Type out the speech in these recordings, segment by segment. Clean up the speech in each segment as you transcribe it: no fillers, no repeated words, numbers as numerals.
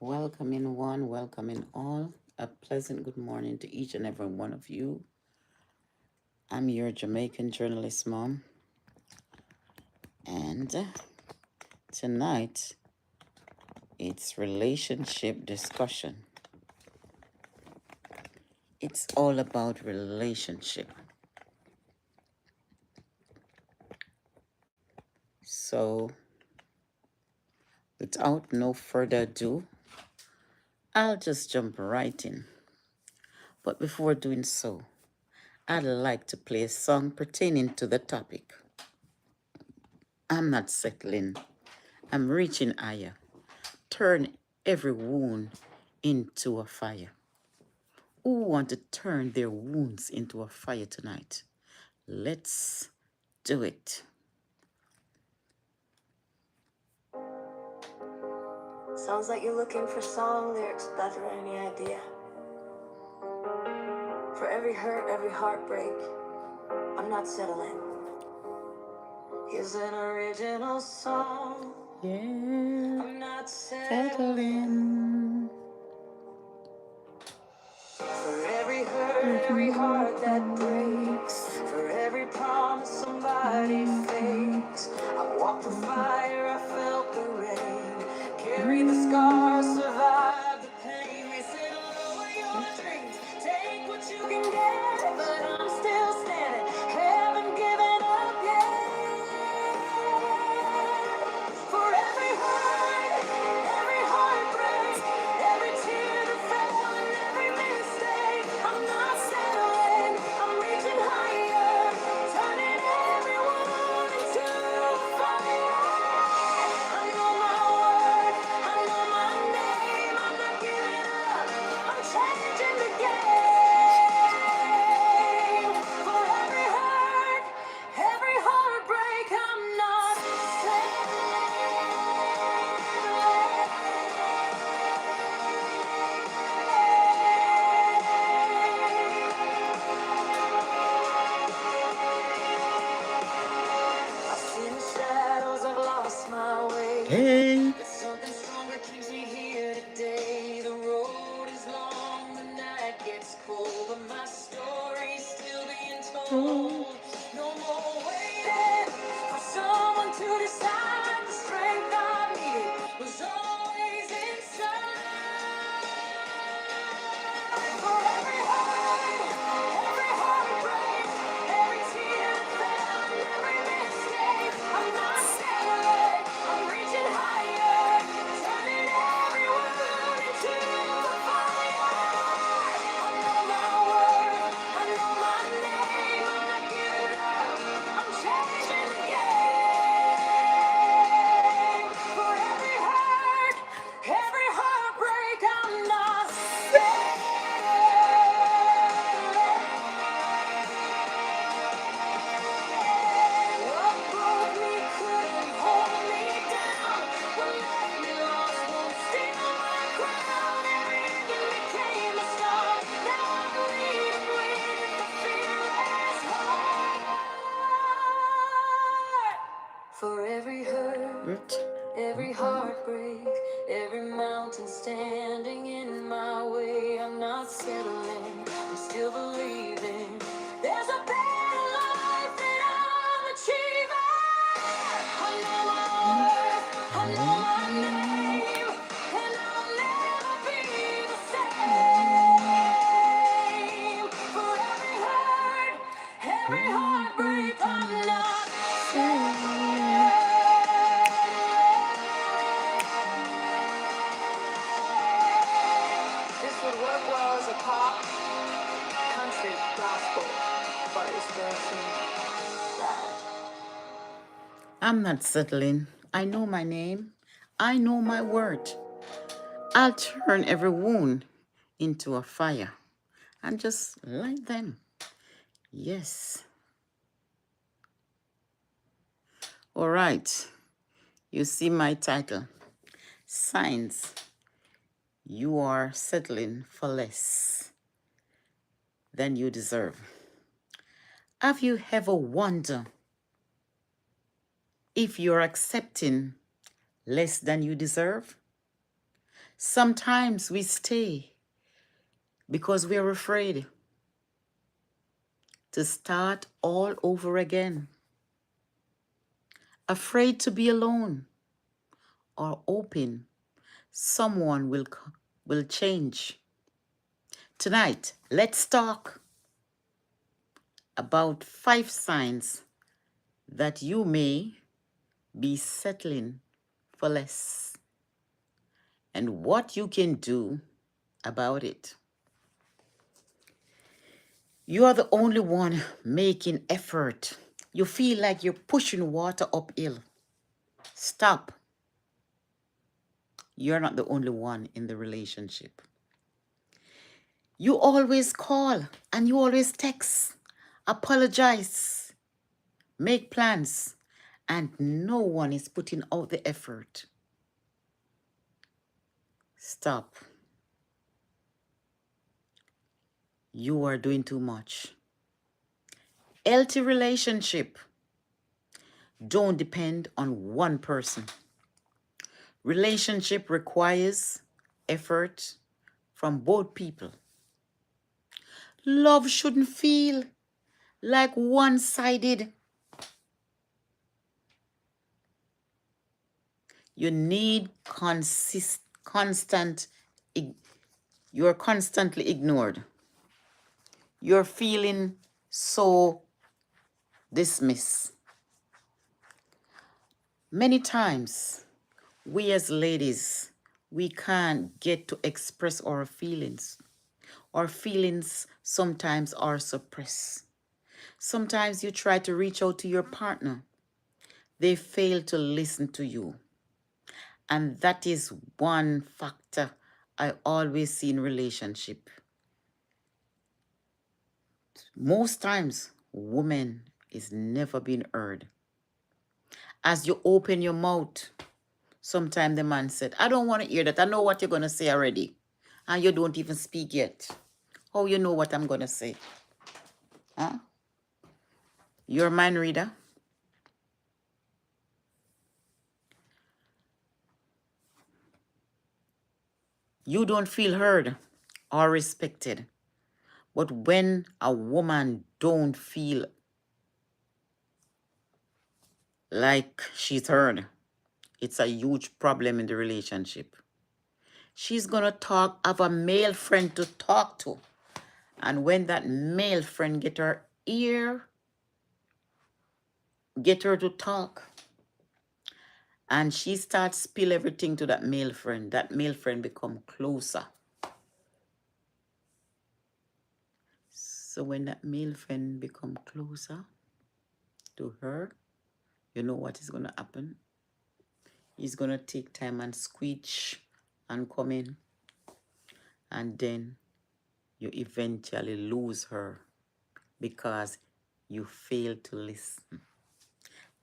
Welcoming one, welcoming all. A pleasant good morning to each and every one of you. I'm your Jamaican journalist mom, and tonight it's relationship discussion. It's all about relationship. So, without no further ado, I'll just jump right in. But before doing so, I'd like to play a song pertaining to the topic. I'm not settling. I'm reaching higher. Turn every wound into a fire. Who want to turn their wounds into a fire tonight? Let's do it. Sounds like you're looking for song lyrics without any idea. For every hurt, every heartbreak, I'm not settling. Here's an original song. Yeah, I'm not settling. For every hurt, every heart that breaks, for every promise somebody fakes, I walked the fire, I felt the rain, carried the scars, survived the pain. They said, lower your dreams, take what you can get, but I'm still standing, haven't given up yet. For every hurt, every heartbreak, every tear that fell and every mistake, I'm not settling, I'm reaching higher, turning every wound into fire. I know my worth, I know my name, I'm not giving up, I'm changing the game. For every hurt, every heartbreak, I'm not I've seen the shadows, I've lost my way. Hey, But something stronger keeps me here today. The road is long, the night gets cold, but my story's still being told. No more waiting for someone to decide. The strength I needed was always inside. For every hurt, every heartbreak, every tear that fell, every mistake, I'm not settling. I'm reaching higher, turning every wound into a fire. I know my worth, I know my name. I'm not giving up. I'm changing the game. For every hurt, every heartbreak, I'm not what broke me couldn't hold me down. What left me lost won't steal my crown. Every ending became a start. Now I'm leading with the fearless heart. For every hurt, every heartbreak, every mountain standing in my way, I'm not settling, I'm still believing there's a better life that I'm achieving. I know my worth, I know my name, and I'll never be the same. For every hurt, every heartbreak, I'm not settling. This would work well as a pop, country, gospel, but it's very I'm not settling. I know my name. I know my word. I'll turn every wound into a fire and just light them. Yes. All right. You see my title. Signs you are settling for less than you deserve. Have you ever wondered if you're accepting less than you deserve? Sometimes we stay because we're afraid to start all over again, afraid to be alone or hoping someone will change. Tonight, let's talk about 5 signs that you may be settling for less and what you can do about it. You are the only one making effort. You feel like you're pushing water uphill. Stop. You're not the only one in the relationship. You always call and you always text, apologize, make plans, and no one is putting out the effort. Stop. You are doing too much. Healthy relationship don't depend on one person. Relationship requires effort from both people. Love shouldn't feel like one-sided. You need you're constantly ignored. You're feeling so dismissed. Many times, we as ladies, we can't get to express our feelings. Our feelings sometimes are suppressed. Sometimes you try to reach out to your partner. They fail to listen to you. And that is one factor I always see in relationship. Most times, woman is never being heard. As you open your mouth, sometimes the man said, I don't want to hear that. I know what you're going to say already. And you don't even speak yet. How you know what I'm going to say? Huh? You're a mind reader. You don't feel heard or respected. But when a woman don't feel like she's heard, it's a huge problem in the relationship. She's going to have a male friend to talk to. And when that male friend get her to talk, and she starts spill everything to that male friend become closer. So when that male friend become closer to her, you know what is going to happen? He's going to take time and squeeze and come in. And then you eventually lose her because you fail to listen.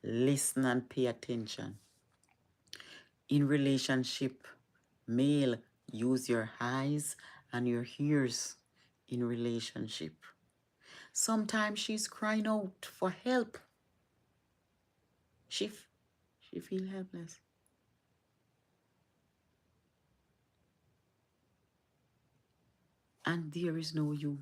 Listen and pay attention. In relationship, male, use your eyes and your ears in relationship. Sometimes she's crying out for help. She feel helpless. And there is no you.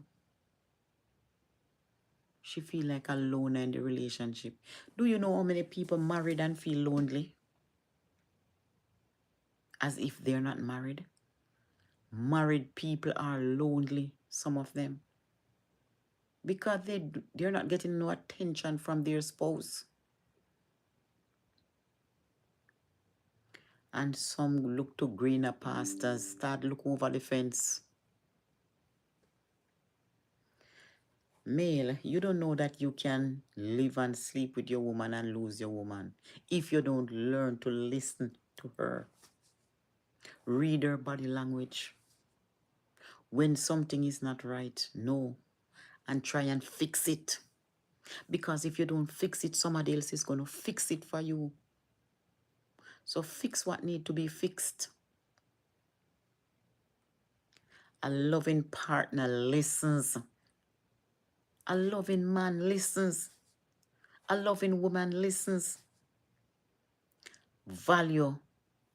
She feel like alone in the relationship. Do you know how many people married and feel lonely? As if they're not married. Married people are lonely, some of them. Because they're not getting no attention from their spouse. And some look to greener pastures, start looking over the fence. Male, you don't know that you can live and sleep with your woman and lose your woman if you don't learn to listen to her. Read her body language. When something is not right, know and try and fix it. Because if you don't fix it, somebody else is going to fix it for you. So fix what needs to be fixed. A loving partner listens. A loving man listens. A loving woman listens. Value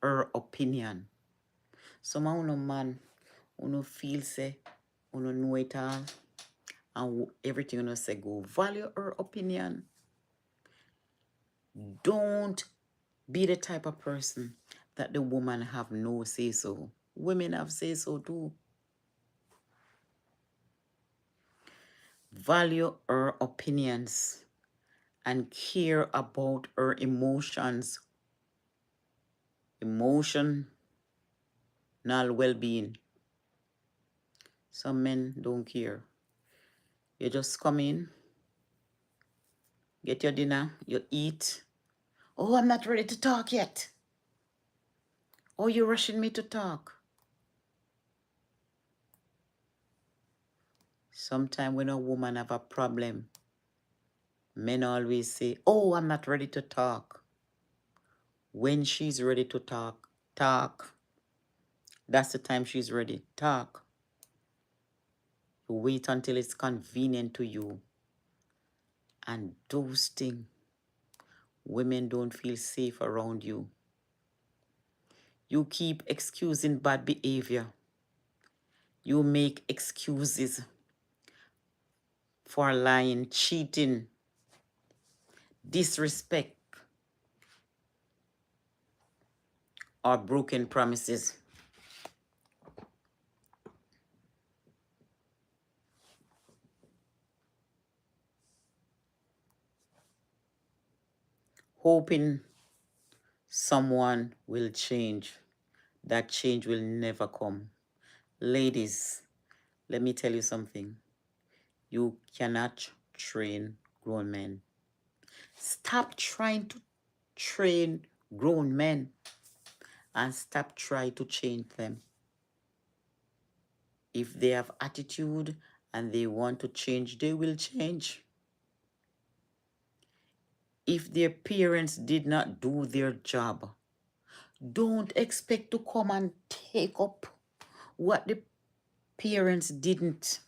her opinion. Some of no man who feel say who know it all and everything you say go value her opinion. Don't be the type of person that the woman have no say so. Women have say so too. Value her opinions and care about her emotional well-being. Some men don't care. You just come in, get your dinner, you eat. Oh, I'm not ready to talk yet. Oh, you're rushing me to talk. Sometimes when a woman have a problem, men always say, oh, I'm not ready to talk. When she's ready to talk, talk. That's the time she's ready. Talk. You wait until it's convenient to you. And those things, women don't feel safe around you. You keep excusing bad behavior. You make excuses for lying, cheating, disrespect, or broken promises. Hoping someone will change. That change will never come. Ladies, let me tell you something. You cannot train grown men. Stop trying to train grown men and stop trying to change them. If they have attitude and they want to change, they will change. If their parents did not do their job, don't expect to come and take up what the parents didn't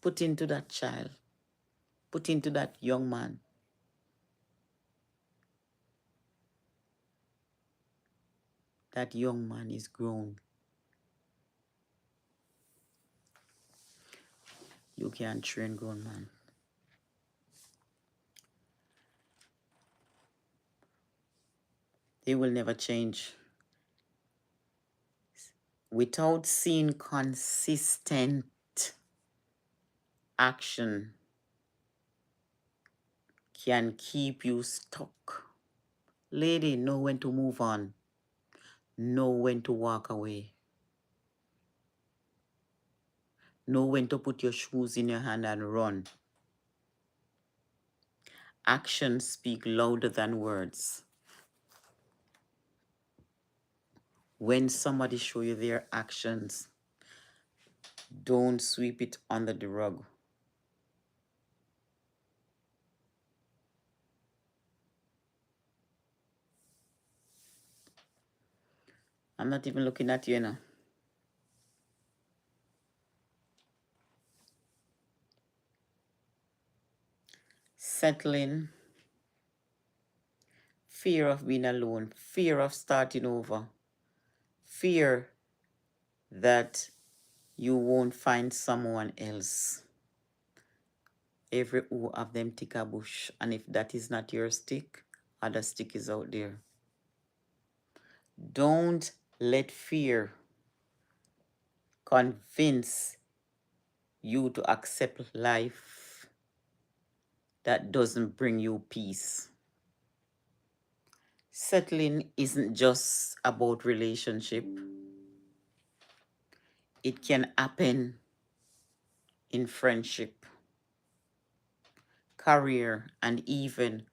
put into that child, put into that young man. That young man is grown. You can't train grown man. They will never change. Without seeing consistent action can keep you stuck. Lady, know when to move on. Know when to walk away. Know when to put your shoes in your hand and run. Actions speak louder than words. When somebody show you their actions, don't sweep it under the rug. I'm not even looking at you now. Settling, fear of being alone, fear of starting over, fear that you won't find someone else. Every who of them tick a bush, and if that is not your stick, other stick is out there. Don't let fear convince you to accept life that doesn't bring you peace. Settling isn't just about relationship. It can happen in friendship, career, and even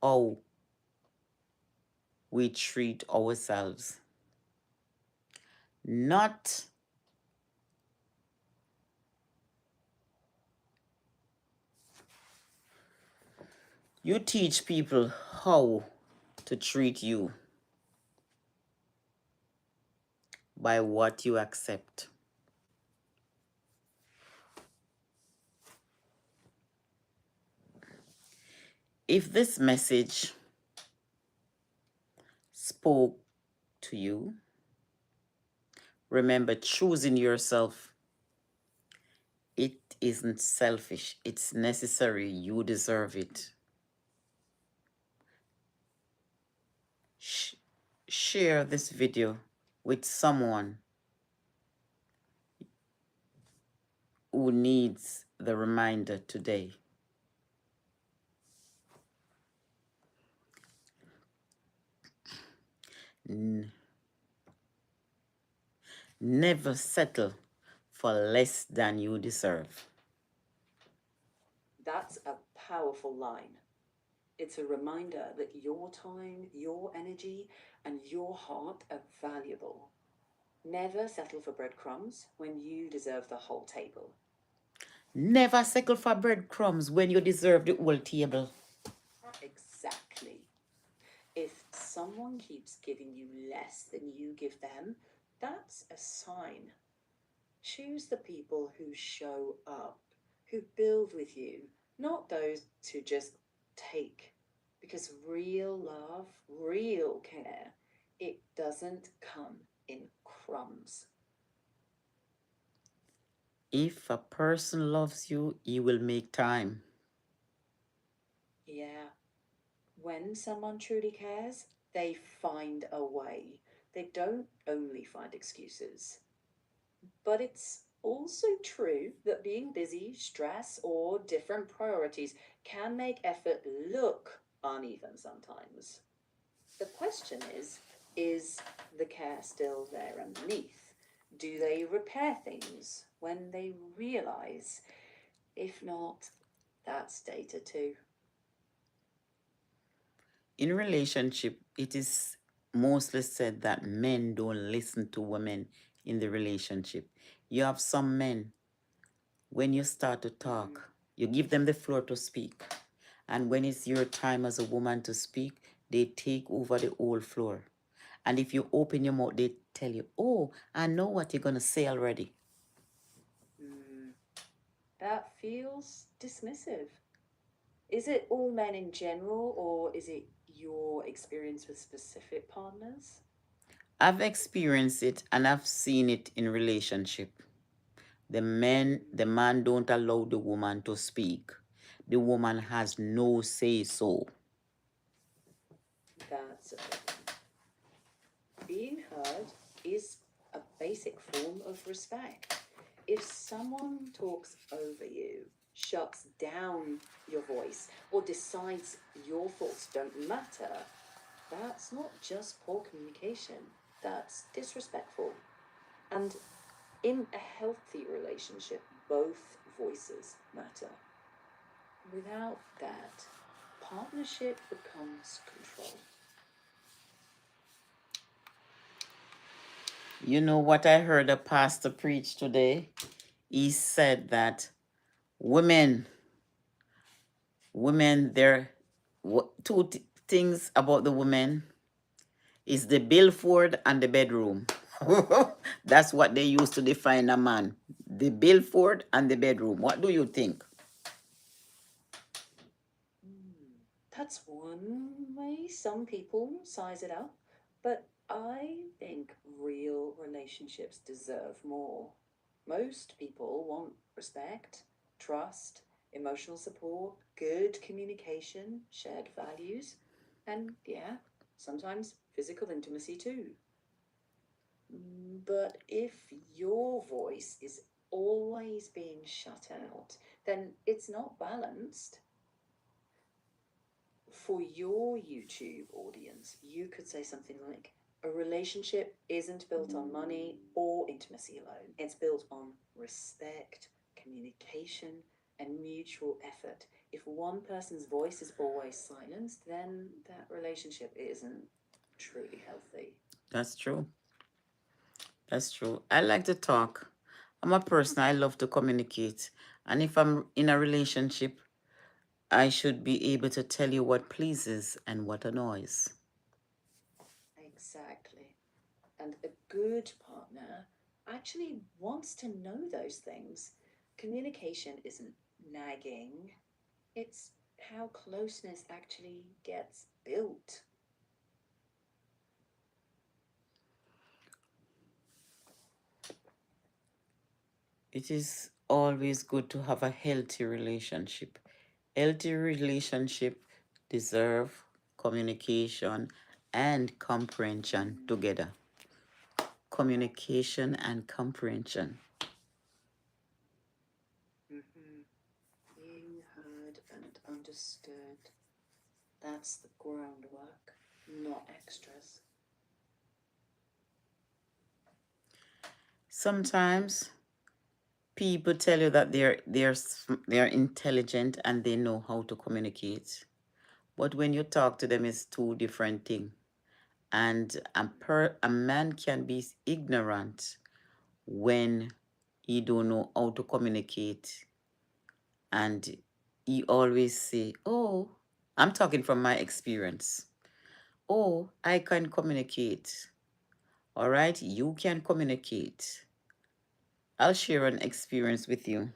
how we treat ourselves. Not you teach people how to treat you by what you accept. If this message spoke to you, Remember, choosing yourself, it isn't selfish. It's necessary. You deserve it. Share this video with someone who needs the reminder today. Never settle for less than you deserve. That's a powerful line. It's a reminder that your time, your energy, and your heart are valuable. Never settle for breadcrumbs when you deserve the whole table. Never settle for breadcrumbs when you deserve the whole table. Exactly. If someone keeps giving you less than you give them, that's a sign. Choose the people who show up, who build with you, not those who just take. Because real love, real care, it doesn't come in crumbs. If a person loves you, he will make time. Yeah, when someone truly cares, they find a way. They don't only find excuses. But it's also true that being busy, stress, or different priorities can make effort look uneven sometimes. The question is the care still there underneath? Do they repair things when they realize? If not, that's data too. In relationship, it is mostly said that men don't listen to women in the relationship. You have some men, when you start to talk, you give them the floor to speak. And when it's your time as a woman to speak, they take over the whole floor. And if you open your mouth, they tell you, oh, I know what you're going to say already. That feels dismissive. Is it all men in general, or is it your experience with specific partners? I've experienced it and I've seen it in relationship. The man don't allow the woman to speak. The woman has no say so. That's a problem. Being heard is a basic form of respect. If someone talks over you, shuts down your voice, or decides your thoughts don't matter, that's not just poor communication, that's disrespectful. And in a healthy relationship, both voices matter. Without that, partnership becomes control. You know what I heard a pastor preach today? He said that women, there, two things about the women is the billboard and the bedroom. That's what they used to define a man. The billboard and the bedroom. What do you think? That's one way some people size it up, but I think real relationships deserve more. Most people want respect, trust, emotional support, good communication, shared values, and yeah, sometimes physical intimacy too. But if your voice is always being shut out, then it's not balanced. For your YouTube audience, you could say something like, a relationship isn't built on money or intimacy alone. It's built on respect, communication, and mutual effort. If one person's voice is always silenced, then that relationship isn't truly healthy. That's true. That's true. I like to talk. I'm a person, I love to communicate. And if I'm in a relationship, I should be able to tell you what pleases and what annoys. Exactly. And a good partner actually wants to know those things. Communication isn't nagging, it's how closeness actually gets built. it is always good to have a healthy relationship. Healthy relationship deserve communication and comprehension together. Communication and comprehension. Being heard and understood. That's the groundwork, not extras. Sometimes people tell you that they're intelligent and they know how to communicate, but when you talk to them, it's two different things. And a man can be ignorant when he don't know how to communicate, and he always say, "Oh, I'm talking from my experience. Oh, I can communicate. All right, you can communicate." I'll share an experience with you.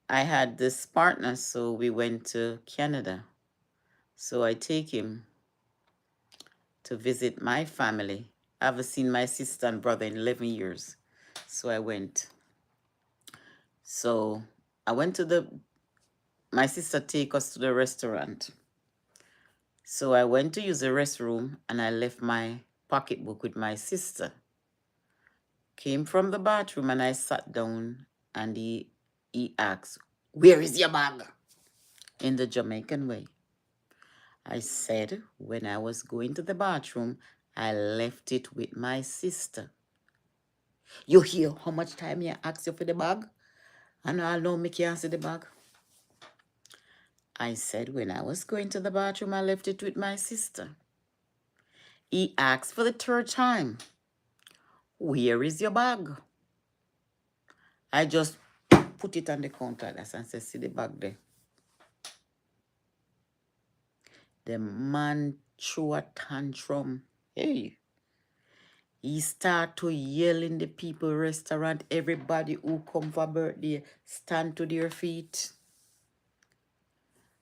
I had this partner, so we went to Canada. So I take him to visit my family. I haven't seen my sister and brother in 11 years. So I went. So I went to my sister take us to the restaurant. So I went to use the restroom and I left my pocketbook with my sister. Came from the bathroom and I sat down and he asked, "Where is your bag?" In the Jamaican way. I said, when I was going to the bathroom, I left it with my sister. "You hear how much time you ask you for the bag? And I know me can't see the bag." I said, when I was going to the bathroom, I left it with my sister. He asked for the third time, "Where is your bag?" I just put it on the counter and said, "See the bag there." The man threw a tantrum. Hey. He start to yell in the people restaurant. Everybody who come for birthday stand to their feet.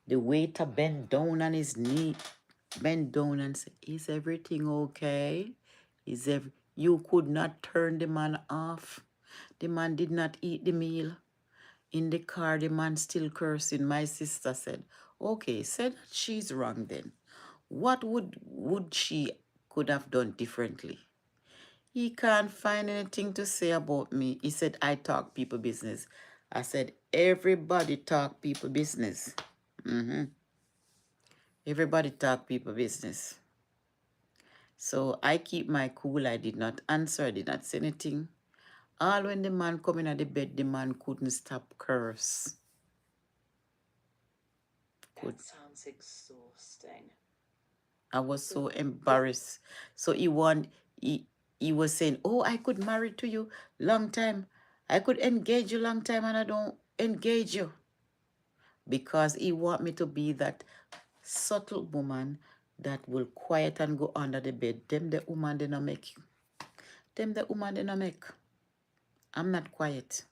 The waiter bent down on his knee, bent down and said, "Is everything okay? You could not turn the man off. The man did not eat the meal." In the car, the man still cursing. My sister said, "Okay, said that she's wrong then. What would she could have done differently?" He can't find anything to say about me. He said, "I talk people business." I said, "Everybody talk people business." Everybody talk people business. So I keep my cool. I did not answer. I did not say anything. All when the man come in at the bed, the man couldn't stop curse. That sounds exhausting. I was so embarrassed. So he was saying, "Oh, I could marry to you long time. I could engage you long time and I don't engage you." Because he want me to be that subtle woman that will quiet and go under the bed. Them the woman they not make. Them the woman they not make. I'm not quiet.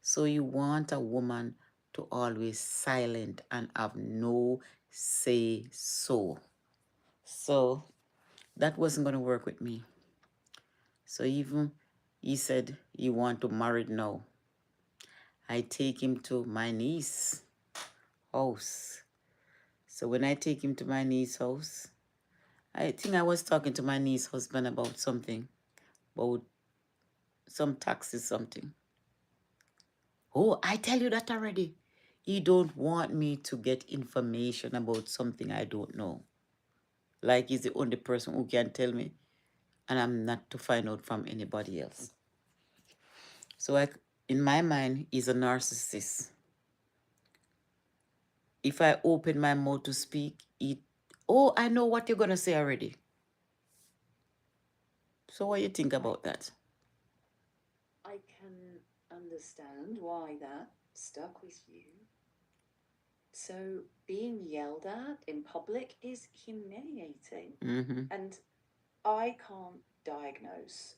So you want a woman to always silent and have no say so. So that wasn't going to work with me. So even he said he want to marry now. I take him to my niece house. So when I take him to my niece's house, I think I was talking to my niece's husband about something, about some taxes, something. "Oh, I tell you that already." He don't want me to get information about something I don't know. Like he's the only person who can tell me, and I'm not to find out from anybody else. So in my mind, he's a narcissist. If I open my mouth to speak, "Oh, I know what you're going to say already." So what do you think about that? I can understand why that stuck with you. So, being yelled at in public is humiliating. And I can't diagnose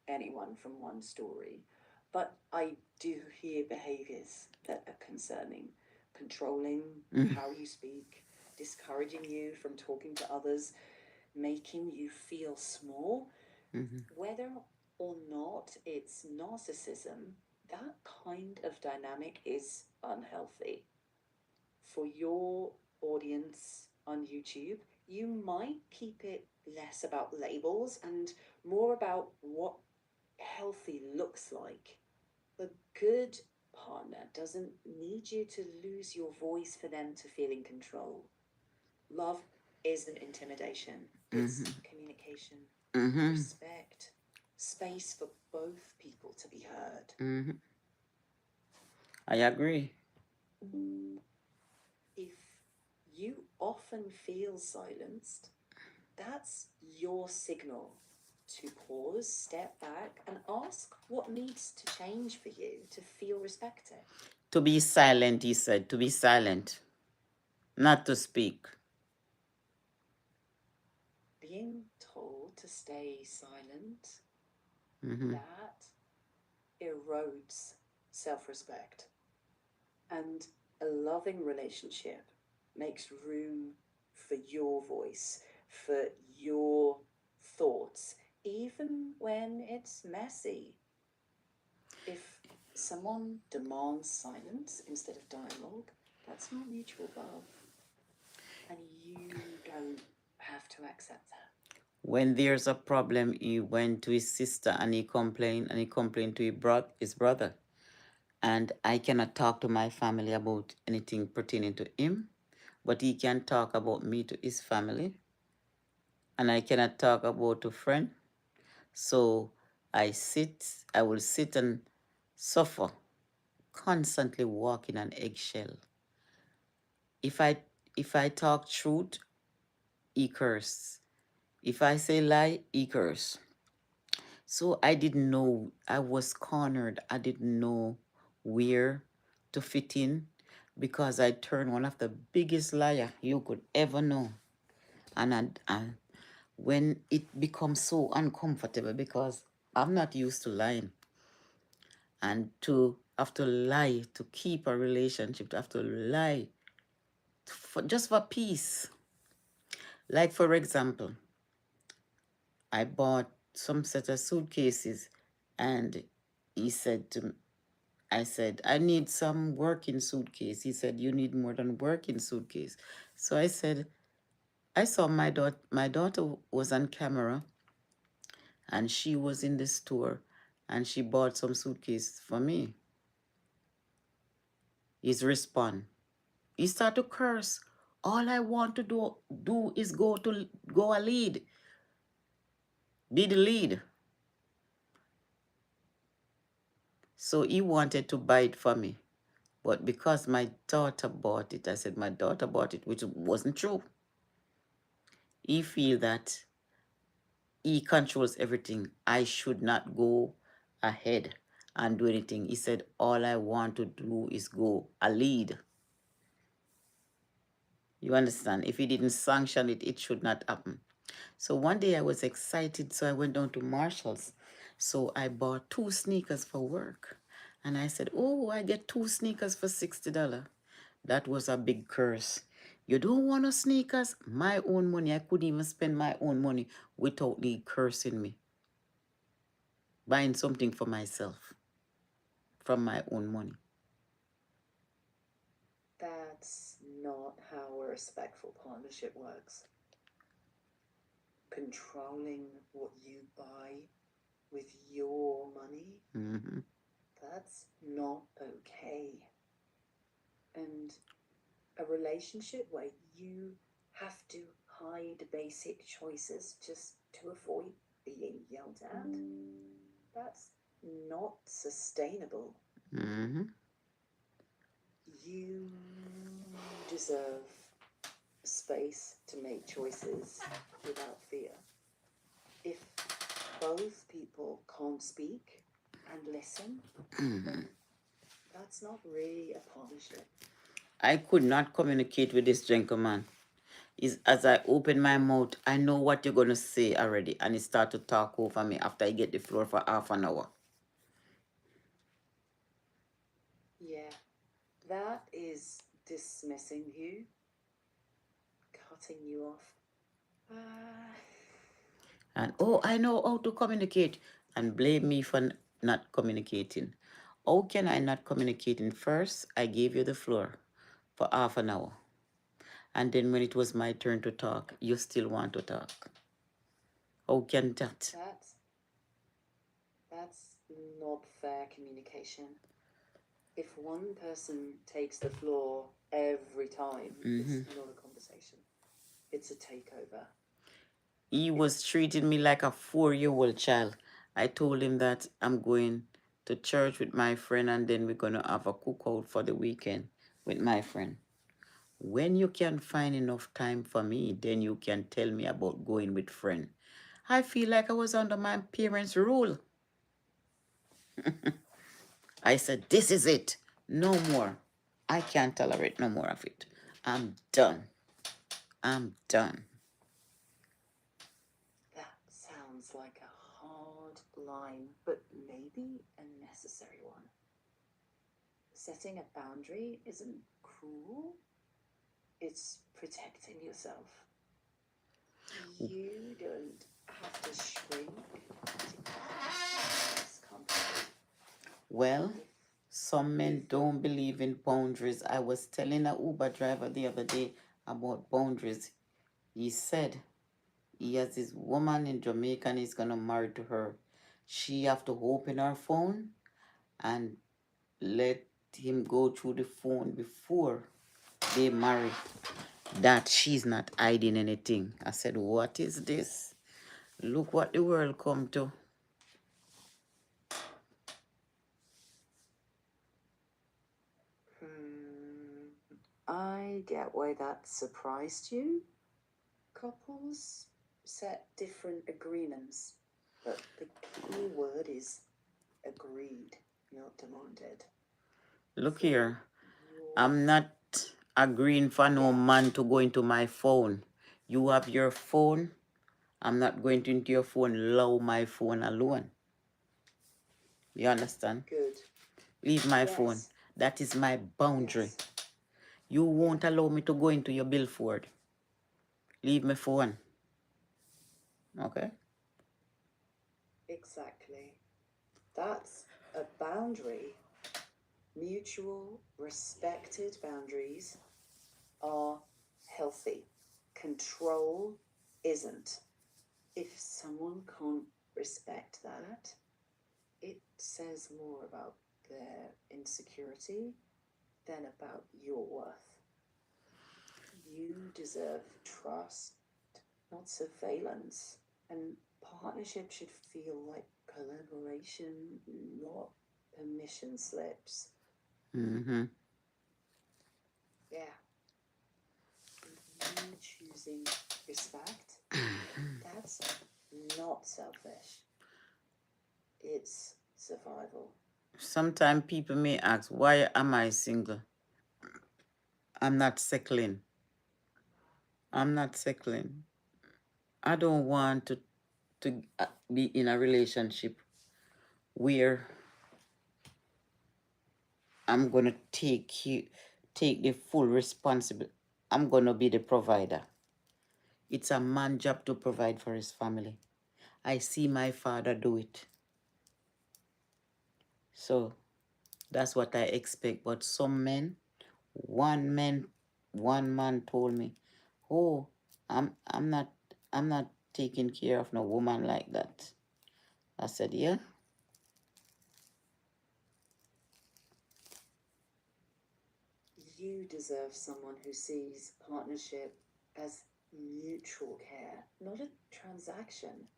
anyone from one story, but I do hear behaviors that are concerning. Controlling how you speak, discouraging you from talking to others, making you feel small. Whether or not, it's narcissism, that kind of dynamic is unhealthy. For your audience on YouTube, you might keep it less about labels and more about what healthy looks like. A good partner doesn't need you to lose your voice for them to feel in control. Love isn't intimidation, it's communication, respect, space for both people to be heard. I agree. If you often feel silenced, that's your signal to pause, step back, and ask what needs to change for you to feel respected. To be silent, he said, to be silent, not to speak. Being told to stay silent, that erodes self-respect. And a loving relationship makes room for your voice, for your thoughts, even when it's messy. If someone demands silence instead of dialogue, that's not mutual love. And you don't have to accept that. When there's a problem, he went to his sister and he complained to his brother. And I cannot talk to my family about anything pertaining to him, but he can talk about me to his family. And I cannot talk about a friend. So I will sit and suffer, constantly walking on eggshell. If I if I talk truth, he curse. If I say lie, he curse. So I didn't know. I was cornered. I didn't know where to fit in because I turned one of the biggest liar you could ever know. And when it becomes so uncomfortable because I'm not used to lying, and to have to lie to keep a relationship, to have to lie for, just for peace. Like for example, I bought some set of suitcases, and he said to I said, I need some working suitcase. He said, you need more than working suitcase. So I said, I saw my daughter was on camera and she was in the store and she bought some suitcase for me. His response, he started to curse. All I want to do is go a lead, be the lead. So he wanted to buy it for me. But because my daughter bought it, I said my daughter bought it, which wasn't true. He feel that he controls everything. I should not go ahead and do anything. He said, all I want to do is go a lead. You understand? If he didn't sanction it, it should not happen. So one day I was excited, so I went down to Marshall's. So I bought 2 sneakers for work. And I said, oh, I get 2 sneakers for $60. That was a big curse. You don't want no sneakers? My own money. I couldn't even spend my own money without me cursing me. Buying something for myself from my own money. That's not how a respectful partnership works. Controlling what you buy with your money, that's not okay. And a relationship where you have to hide basic choices just to avoid being yelled at, that's not sustainable. You deserve space to make choices without fear. If both people can't speak and listen, then that's not really a partnership. I could not communicate with this gentleman. As I open my mouth, I know what you're going to say already. And he start to talk over me after I get the floor for half an hour. Yeah, that is dismissing you, cutting you off. And, oh, I know how to communicate. and blame me for not communicating. How can I not communicating? First, I gave you the floor for half an hour. And then when it was my turn to talk, you still want to talk. How can that? That's not fair communication. If one person takes the floor every time, it's not a conversation. It's a takeover. He was treating me like a 4-year-old child. I told him that I'm going to church with my friend and then we're going to have a cookout for the weekend with my friend. When you can find enough time for me, then you can tell me about going with friend. I feel like I was under my parents' rule. I said, this is it. No more. I can't tolerate no more of it. I'm done. I'm done. That sounds like a hard line, but maybe a necessary one. Setting a boundary isn't cruel, it's protecting yourself. You don't have to shrink to keep comfort. Well, some men don't believe in boundaries. I was telling a Uber driver the other day about boundaries. He said he has this woman in Jamaica and he's gonna marry to her. She have to open her phone and let him go through the phone before they marry. That she's not hiding anything. I said, what is this? Look what the world come to. I get why that surprised you. Couples set different agreements, but the key word is agreed, not demanded. Look here. I'm not agreeing for no man to go into my phone. You have your phone. I'm not going into your phone. Allow my phone alone. You understand? Good. Leave my phone. That is my boundary. You won't allow me to go into your billboard. Leave my phone. Okay? Exactly. That's a boundary. Mutual, respected boundaries are healthy. Control isn't. If someone can't respect that, it says more about their insecurity than about your worth. You deserve trust, not surveillance. And partnership should feel like collaboration, not permission slips. Mm-hmm. Yeah. You choosing respect, that's not selfish. It's survival. Sometimes people may ask, why am I single? I'm not settling. I'm not settling. I don't want to be in a relationship where I'm gonna take the full responsibility. I'm gonna be the provider. It's a man's job to provide for his family. I see my father do it. So that's what I expect. But some men, one man told me, oh, I'm not taking care of no woman like that. I said, yeah. You deserve someone who sees partnership as mutual care, not a transaction.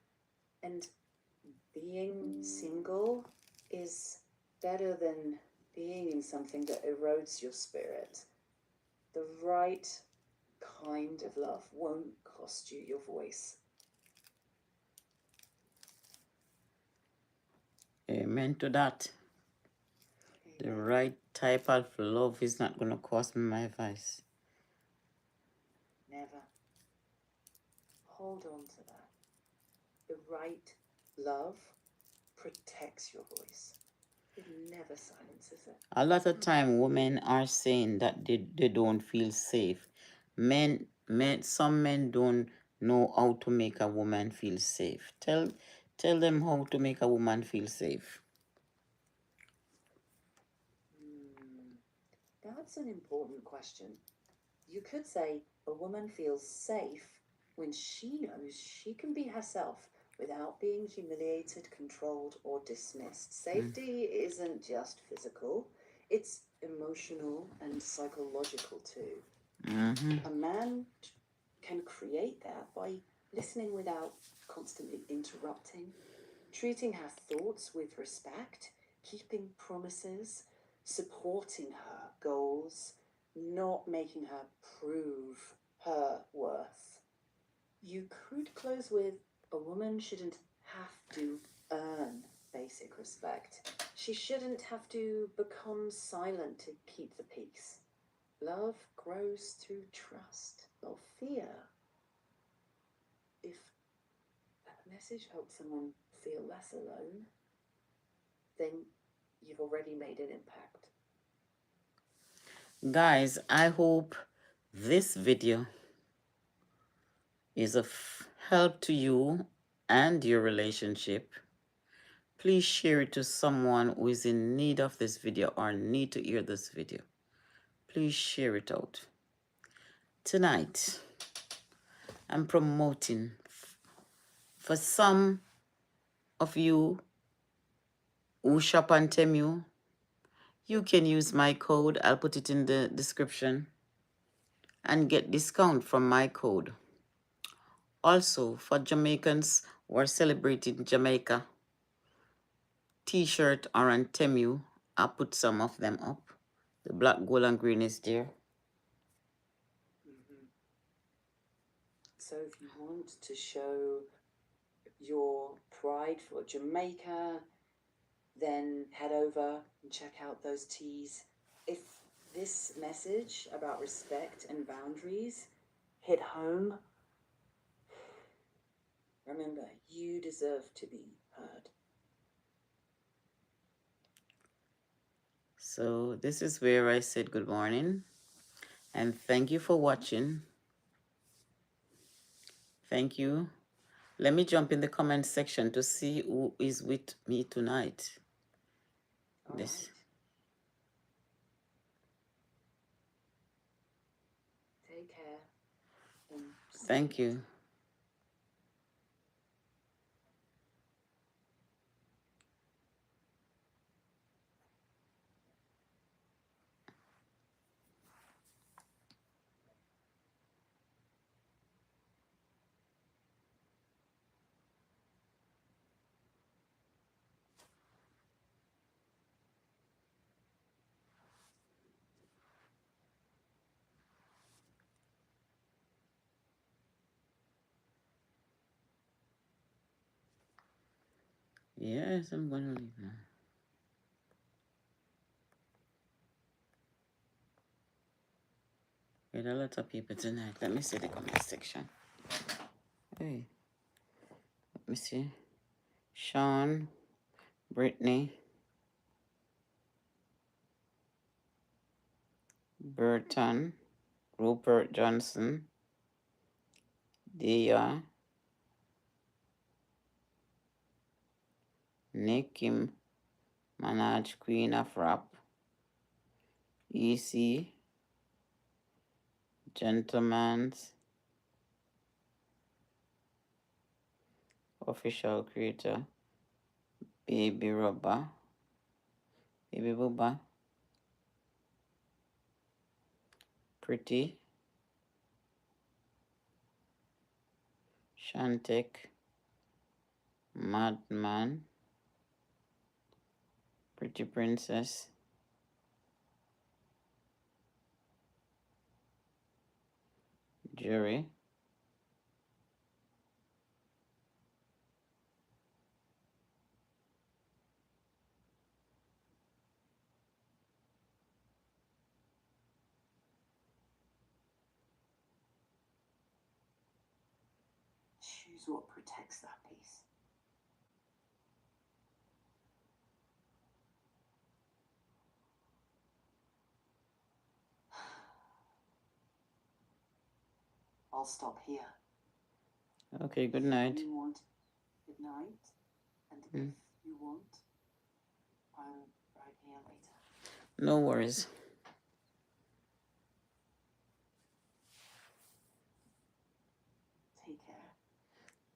And being single is better than being in something that erodes your spirit. The right kind of love won't cost you your voice. Amen to that. The right type of love is not going to cost me my voice. Never. Hold on to that. The right love protects your voice. It never silences it. A lot of time women are saying that they don't feel safe. Some men don't know how to make a woman feel safe. Tell Tell them how to make a woman feel safe. That's an important question. You could say a woman feels safe when she knows she can be herself without being humiliated, controlled, or dismissed. Safety isn't just physical, it's emotional and psychological too. A man can create that by listening without constantly interrupting, treating her thoughts with respect, keeping promises, supporting her goals, not making her prove her worth. You could close with a woman shouldn't have to earn basic respect. She shouldn't have to become silent to keep the peace. Love grows through trust, not fear. If that message helps someone feel less alone, then you've already made an impact. Guys, I hope this video is of help to you and your relationship. Please share it to someone who is in need of this video or need to hear this video. Please share it out. Tonight, I'm promoting for some of you who shop on Temu. You can use my code. I'll put it in the description and get discount from my code. Also, for Jamaicans who are celebrating Jamaica, t-shirt or on Temu, I'll put some of them up. The black, gold, and green is there. So if you want to show your pride for Jamaica, then head over and check out those teas. If this message about respect and boundaries hit home, remember, you deserve to be heard. So this is where I said good morning and thank you for watching. Thank you. Let me jump in the comment section to see who is with me tonight. All This. Right. Take care. And Thank you. Yes, I'm going to leave now. With a lot of people tonight. Let me see the comment section. Hey, let me see. Sean, Brittany, Burton, Rupert Johnson, Dia, Nicky Manaj, Queen of Rap, EC, Gentleman's Official Creator, Baby Rubber, Baby Booba, Pretty, Shantek, Madman, Pretty Princess, Jury, choose what protects that peace. I'll stop here. Okay, good night. You want good night? If you want, I'm right here later. No worries. Take care.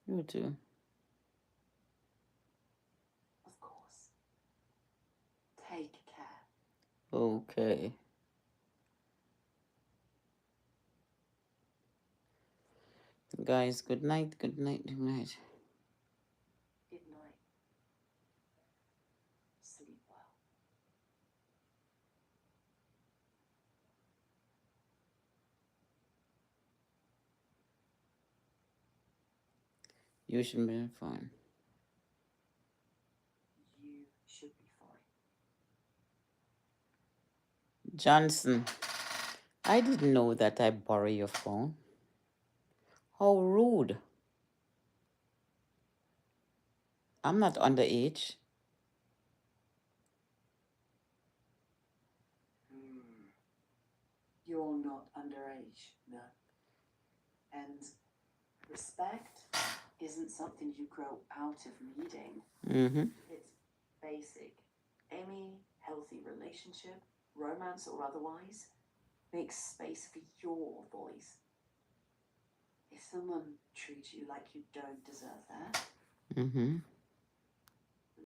You too. Of course. Take care. Okay. Guys, good night, good night, good night. Good night. Sleep well. You should be fine. You should be fine. Johnson, I didn't know that I borrow your phone. How rude. I'm not underage. You're not underage, no. And respect isn't something you grow out of needing. Mm-hmm. It's basic. Any healthy relationship, romance or otherwise, makes space for your voice. If someone treats you like you don't deserve that, Mm-hmm.